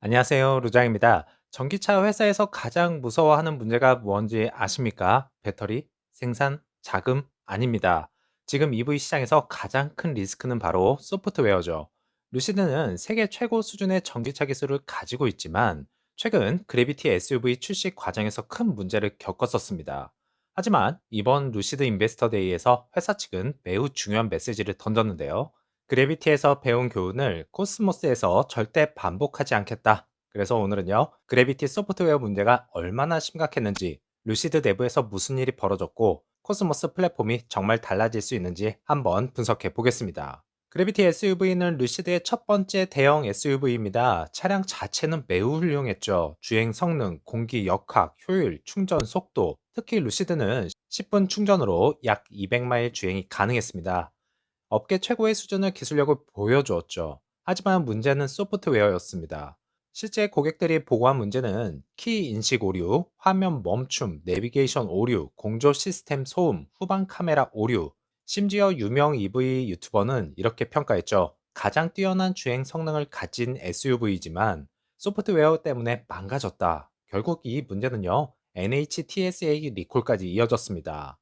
안녕하세요. 루장입니다. 전기차 회사에서 가장 무서워하는 문제가 뭔지 아십니까? 배터리, 생산, 자금? 아닙니다. 지금 EV 시장에서 가장 큰 리스크는 바로 소프트웨어죠. 루시드는 세계 최고 수준의 전기차 기술을 가지고 있지만 최근 그래비티 SUV 출시 과정에서 큰 문제를 겪었었습니다. 하지만 이번 루시드 인베스터 데이에서 회사 측은 매우 중요한 메시지를 던졌는데요. 그래비티에서 배운 교훈을 코스모스에서 절대 반복하지 않겠다. 그래서 오늘은요, 그래비티 소프트웨어 문제가 얼마나 심각했는지, 루시드 내부에서 무슨 일이 벌어졌고, 코스모스 플랫폼이 정말 달라질 수 있는지 한번 분석해 보겠습니다. 그래비티 SUV는 루시드의 첫 번째 대형 SUV입니다. 차량 자체는 매우 훌륭했죠. 주행 성능, 공기 역학, 효율, 충전 속도, 특히 루시드는 10분 충전으로 약 200마일 주행이 가능했습니다. 업계 최고의 수준의 기술력을 보여주었죠. 하지만 문제는 소프트웨어였습니다. 실제 고객들이 보고한 문제는 키 인식 오류, 화면 멈춤, 내비게이션 오류, 공조 시스템 소음, 후방 카메라 오류, 심지어 유명 EV 유튜버는 이렇게 평가했죠. 가장 뛰어난 주행 성능을 가진 SUV이지만 소프트웨어 때문에 망가졌다. 결국 이 문제는요, NHTSA 리콜까지 이어졌습니다.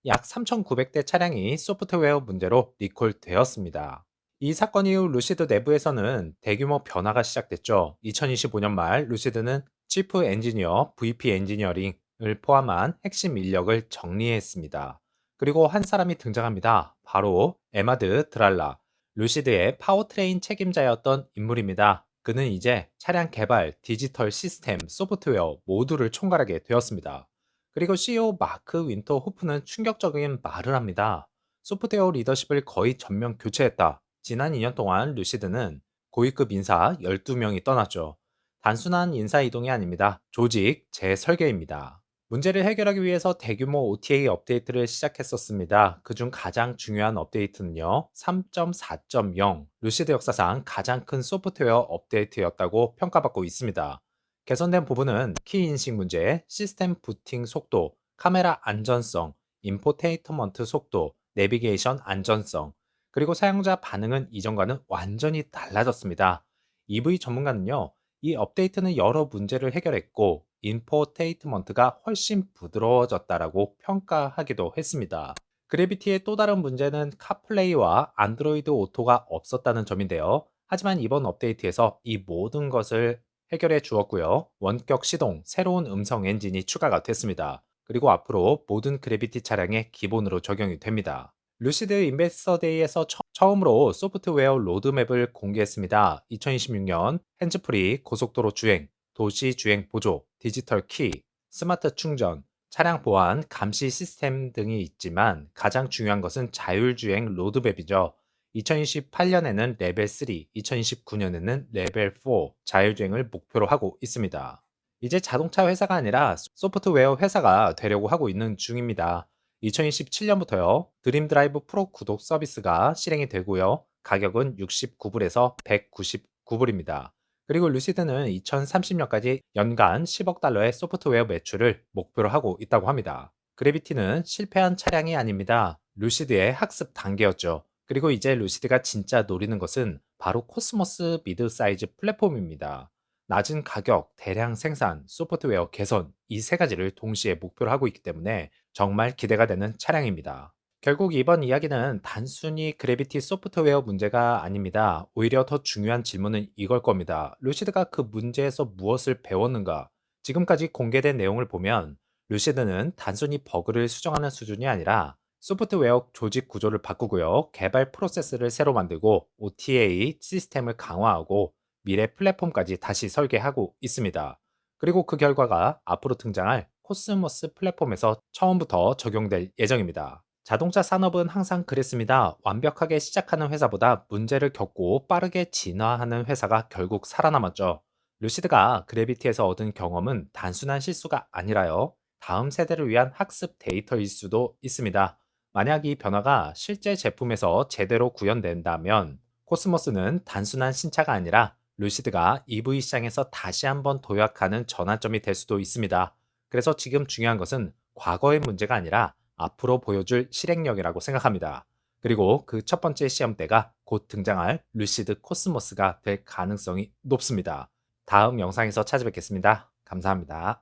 약 3,900대 차량이 소프트웨어 문제로 리콜되었습니다. 이 사건 이후 루시드 내부에서는 대규모 변화가 시작됐죠. 2025년 말 루시드는 치프 엔지니어, VP 엔지니어링을 포함한 핵심 인력을 정리했습니다. 그리고 한 사람이 등장합니다. 바로 에마드 드랄라, 루시드의 파워트레인 책임자였던 인물입니다. 그는 이제 차량 개발, 디지털 시스템, 소프트웨어 모두를 총괄하게 되었습니다. 그리고 CEO 마크 윈터 호프는 충격적인 말을 합니다. 소프트웨어 리더십을 거의 전면 교체했다. 지난 2년 동안 루시드는 고위급 인사 12명이 떠났죠. 단순한 인사 이동이 아닙니다. 조직 재설계입니다. 문제를 해결하기 위해서 대규모 OTA 업데이트를 시작했었습니다. 그중 가장 중요한 업데이트는요, 3.4.0, 루시드 역사상 가장 큰 소프트웨어 업데이트였다고 평가받고 있습니다. 개선된 부분은 키 인식 문제, 시스템 부팅 속도, 카메라 안전성, 인포테인먼트 속도, 내비게이션 안전성, 그리고 사용자 반응은 이전과는 완전히 달라졌습니다. EV 전문가는요, 이 업데이트는 여러 문제를 해결했고, 인포테인먼트가 훨씬 부드러워졌다라고 평가하기도 했습니다. 그래비티의 또 다른 문제는 카플레이와 안드로이드 오토가 없었다는 점인데요. 하지만 이번 업데이트에서 이 모든 것을 해결해 주었고요. 원격 시동, 새로운 음성 엔진이 추가가 됐습니다. 그리고 앞으로 모든 그래비티 차량에 기본으로 적용이 됩니다. 루시드 인베스터 데이에서 처음으로 소프트웨어 로드맵을 공개했습니다. 2026년 핸즈프리 고속도로 주행, 도시 주행 보조, 디지털 키, 스마트 충전, 차량 보안, 감시 시스템 등이 있지만 가장 중요한 것은 자율주행 로드맵이죠. 2028년에는 레벨 3, 2029년에는 레벨 4 자율주행을 목표로 하고 있습니다. 이제 자동차 회사가 아니라 소프트웨어 회사가 되려고 하고 있는 중입니다. 2027년부터요, 드림드라이브 프로 구독 서비스가 실행이 되고요, 가격은 69불에서 199불입니다. 그리고 루시드는 2030년까지 연간 10억 달러의 소프트웨어 매출을 목표로 하고 있다고 합니다. 그래비티는 실패한 차량이 아닙니다. 루시드의 학습 단계였죠. 그리고 이제 루시드가 진짜 노리는 것은 바로 코스모스 미드 사이즈 플랫폼입니다. 낮은 가격, 대량 생산, 소프트웨어 개선 이 세 가지를 동시에 목표로 하고 있기 때문에 정말 기대가 되는 차량입니다. 결국 이번 이야기는 단순히 그래비티 소프트웨어 문제가 아닙니다. 오히려 더 중요한 질문은 이걸 겁니다. 루시드가 그 문제에서 무엇을 배웠는가? 지금까지 공개된 내용을 보면 루시드는 단순히 버그를 수정하는 수준이 아니라 소프트웨어 조직 구조를 바꾸고요, 개발 프로세스를 새로 만들고 OTA 시스템을 강화하고 미래 플랫폼까지 다시 설계하고 있습니다. 그리고 그 결과가 앞으로 등장할 코스모스 플랫폼에서 처음부터 적용될 예정입니다. 자동차 산업은 항상 그랬습니다. 완벽하게 시작하는 회사보다 문제를 겪고 빠르게 진화하는 회사가 결국 살아남았죠. 루시드가 그래비티에서 얻은 경험은 단순한 실수가 아니라요, 다음 세대를 위한 학습 데이터일 수도 있습니다. 만약 이 변화가 실제 제품에서 제대로 구현된다면 코스모스는 단순한 신차가 아니라 루시드가 EV 시장에서 다시 한번 도약하는 전환점이 될 수도 있습니다. 그래서 지금 중요한 것은 과거의 문제가 아니라 앞으로 보여줄 실행력이라고 생각합니다. 그리고 그 첫 번째 시험대가 곧 등장할 루시드 코스모스가 될 가능성이 높습니다. 다음 영상에서 찾아뵙겠습니다. 감사합니다.